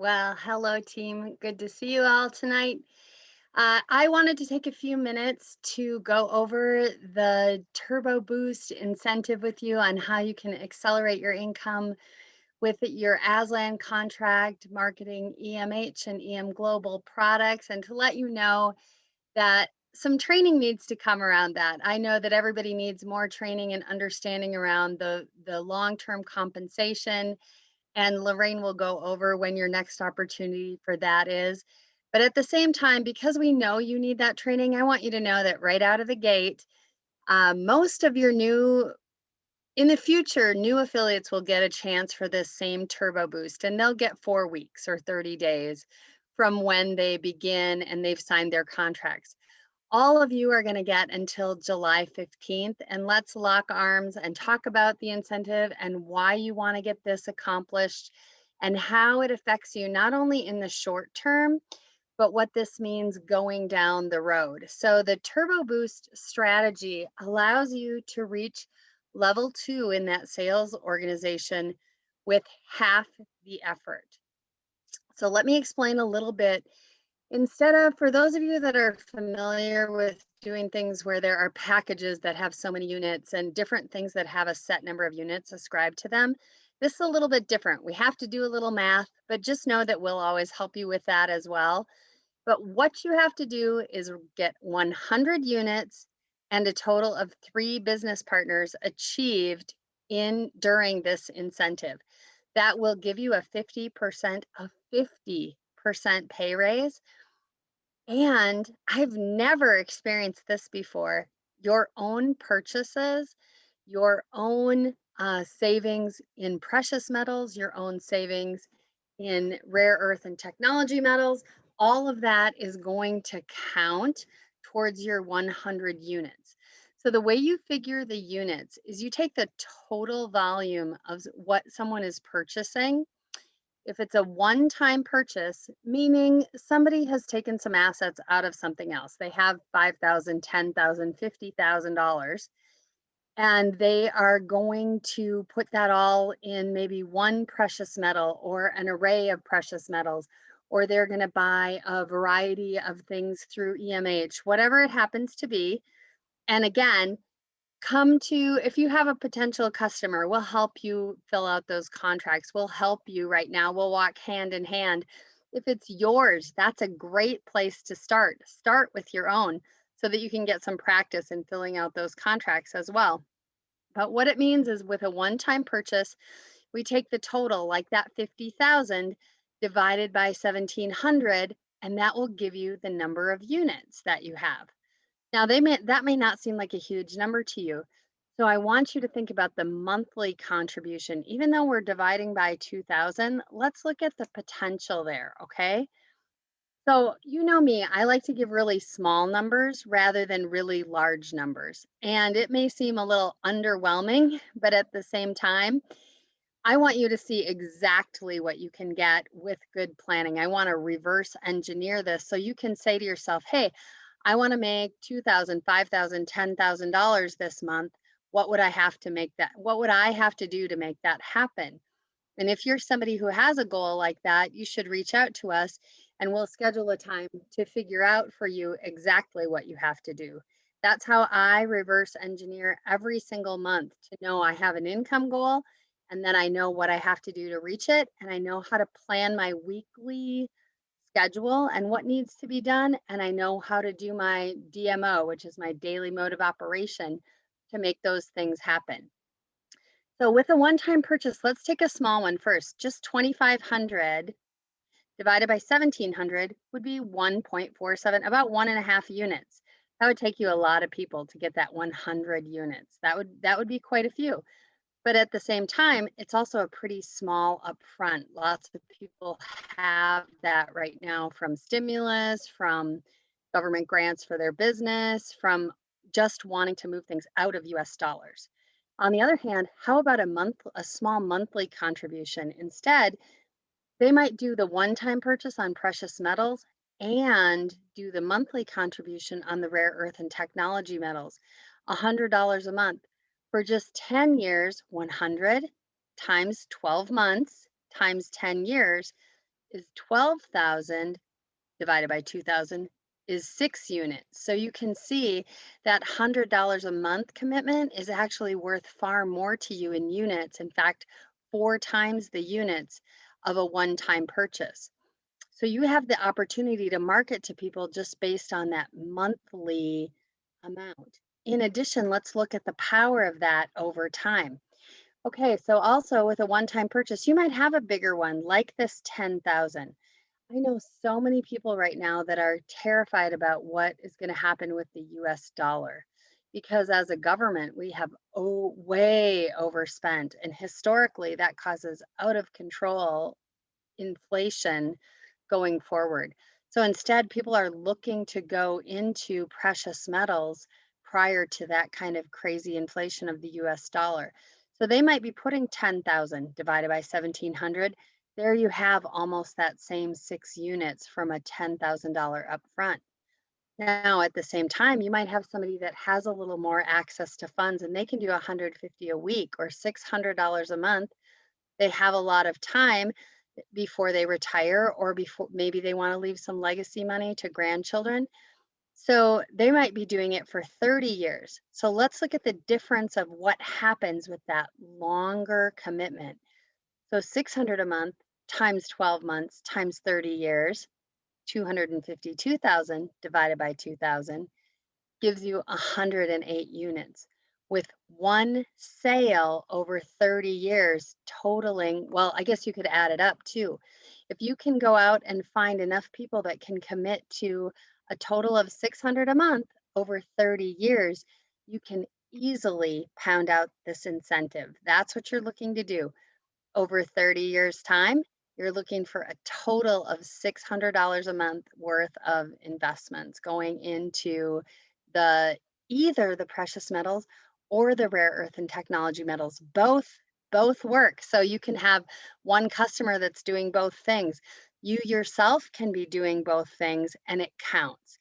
Well, hello, team. Good to see you all tonight. I wanted to take a few minutes to go over the Turbo Boost incentive with you on how you can accelerate your income with your Aslan contract marketing EMH and EM Global products, and to let you know that some training needs to come around that. I know that everybody needs more training and understanding around the long-term compensation, and Lorraine will go over when your next opportunity for that is. But at the same time, because we know you need that training, I want you to know that right out of the gate, most of your in the future, new affiliates will get a chance for this same Turbo Boost, and they'll get 4 weeks or 30 days from when they begin and they've signed their contracts. All of you are going to get until July 15th, and let's lock arms and talk about the incentive and why you want to get this accomplished and how it affects you, not only in the short term, but what this means going down the road. So the Turbo Boost strategy allows you to reach level 2 in that sales organization with half the effort. So let me explain a little bit. Instead of, for those of you that are familiar with doing things where there are packages that have so many units and different things that have a set number of units ascribed to them, this is a little bit different. We have to do a little math, but just know that we'll always help you with that as well. But what you have to do is get 100 units and a total of 3 business partners achieved in during this incentive. That will give you a 50% pay raise. And I've never experienced this before. Your own purchases, your own savings in precious metals, your own savings in rare earth and technology metals, all of that is going to count towards your 100 units. So the way you figure the units is you take the total volume of what someone is purchasing. If it's a one-time purchase, meaning somebody has taken some assets out of something else, they have $5,000, $10,000, $50,000, and they are going to put that all in maybe one precious metal or an array of precious metals, or they're going to buy a variety of things through EMH, whatever it happens to be. And again, if you have a potential customer, we'll help you fill out those contracts. We'll help you right now. We'll walk hand in hand. If it's yours, that's a great place to start. Start with your own so that you can get some practice in filling out those contracts as well. But what it means is with a one-time purchase, we take the total, like that 50,000 divided by 1,700, and that will give you the number of units that you have. Now, that may not seem like a huge number to you. So I want you to think about the monthly contribution. Even though we're dividing by 2,000, let's look at the potential there, okay? So you know me, I like to give really small numbers rather than really large numbers. And it may seem a little underwhelming, but at the same time, I want you to see exactly what you can get with good planning. I want to reverse engineer this so you can say to yourself, hey, I want to make $2,000, $5,000, $10,000 this month. What would I have to make that? What would I have to do to make that happen? And if you're somebody who has a goal like that, you should reach out to us and we'll schedule a time to figure out for you exactly what you have to do. That's how I reverse engineer every single month to know I have an income goal, and then I know what I have to do to reach it, and I know how to plan my weekly schedule and what needs to be done, and I know how to do my DMO, which is my daily mode of operation, to make those things happen. So with a one-time purchase, let's take a small one first. Just 2,500 divided by 1,700 would be 1.47, about 1.5 units. That would take you a lot of people to get that 100 units. That would be quite a few. But at the same time, it's also a pretty small upfront. Lots of people have that right now from stimulus, from government grants for their business, from just wanting to move things out of US dollars. On the other hand, how about a small monthly contribution? Instead, they might do the one-time purchase on precious metals and do the monthly contribution on the rare earth and technology metals, $100 a month. For just 10 years, 100 times 12 months times 10 years, is 12,000 divided by 2,000 is 6 units. So you can see that $100 a month commitment is actually worth far more to you in units. In fact, 4 times the units of a one-time purchase. So you have the opportunity to market to people just based on that monthly amount. In addition, let's look at the power of that over time. Okay, so also with a one-time purchase, you might have a bigger one like this 10,000. I know so many people right now that are terrified about what is going to happen with the US dollar because as a government, we have way overspent. And historically, that causes out of control inflation going forward. So instead, people are looking to go into precious metals prior to that kind of crazy inflation of the US dollar. So they might be putting 10,000 divided by 1700. There you have almost that same 6 units from a $10,000 upfront. Now, at the same time, you might have somebody that has a little more access to funds and they can do 150 a week or $600 a month. They have a lot of time before they retire or before maybe they want to leave some legacy money to grandchildren. So they might be doing it for 30 years. So let's look at the difference of what happens with that longer commitment. So 600 a month times 12 months times 30 years, 252,000 divided by 2,000 gives you 108 units with one sale over 30 years totaling, well, I guess you could add it up too. If you can go out and find enough people that can commit to a total of 600 a month over 30 years, you can easily pound out this incentive. That's what you're looking to do. Over 30 years time, you're looking for a total of $600 a month worth of investments going into the either the precious metals or the rare earth and technology metals. Both work. So you can have one customer that's doing both things. You yourself can be doing both things and it counts.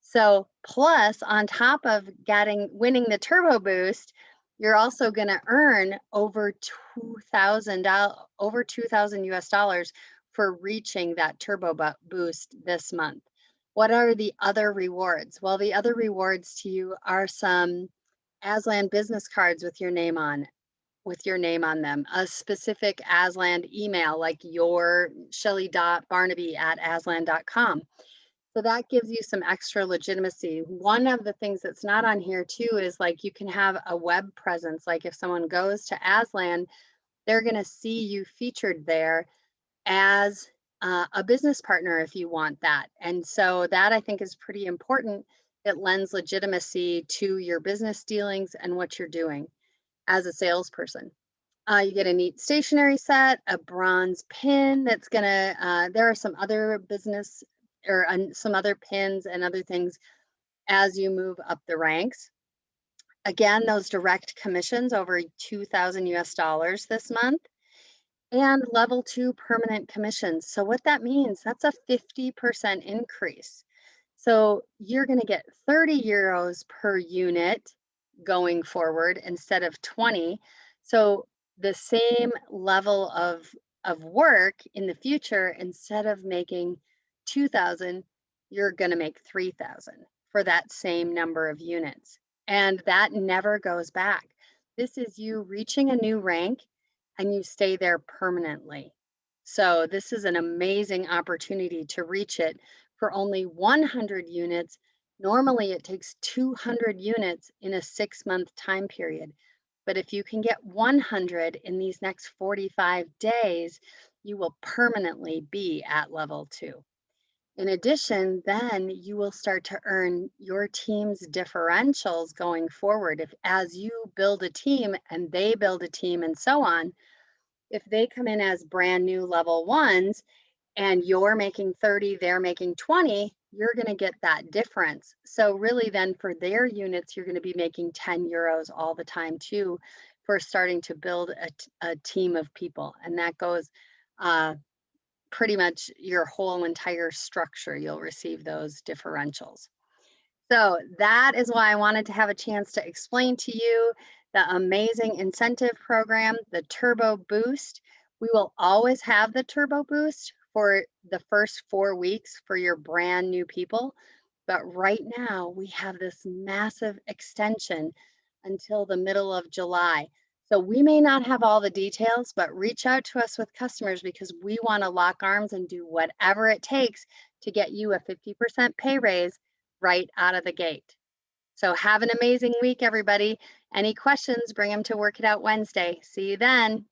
So plus on top of getting winning the turbo boost, you're also going to earn over $2,000 US dollars for reaching that turbo boost this month. What are the other rewards? Well, the other rewards to you are some Aslan business cards with your name on them, a specific Aslan email like your Shelly.Barnaby@aslan.com. So that gives you some extra legitimacy. One of the things that's not on here too is like you can have a web presence. Like if someone goes to Aslan, they're going to see you featured there as a business partner if you want that. And so that I think is pretty important. It lends legitimacy to your business dealings and what you're doing as a salesperson. You get a neat stationery set, a bronze pin that's gonna, there are some other business or some other pins and other things as you move up the ranks. Again, those direct commissions over 2,000 US dollars this month and level 2 permanent commissions. So what that means, that's a 50% increase. So you're going to get 30 euros per unit going forward instead of 20. So the same level of work in the future, instead of making 2,000, you're going to make 3,000 for that same number of units. And that never goes back. This is you reaching a new rank and you stay there permanently. So this is an amazing opportunity to reach it for only 100 units. Normally it takes 200 units in a 6-month time period. But if you can get 100 in these next 45 days, you will permanently be at level 2. In addition, then you will start to earn your team's differentials going forward. If as you build a team and they build a team and so on, if they come in as brand new level ones and you're making 30, they're making 20, you're going to get that difference. So really then for their units, you're going to be making 10 euros all the time too for starting to build a team of people. And that goes pretty much your whole entire structure. You'll receive those differentials. So that is why I wanted to have a chance to explain to you the amazing incentive program, the Turbo Boost. We will always have the Turbo Boost for the first 4 weeks for your brand new people. But right now, we have this massive extension until the middle of July. So we may not have all the details, but reach out to us with customers because we want to lock arms and do whatever it takes to get you a 50% pay raise right out of the gate. So have an amazing week, everybody. Any questions, bring them to Work It Out Wednesday. See you then.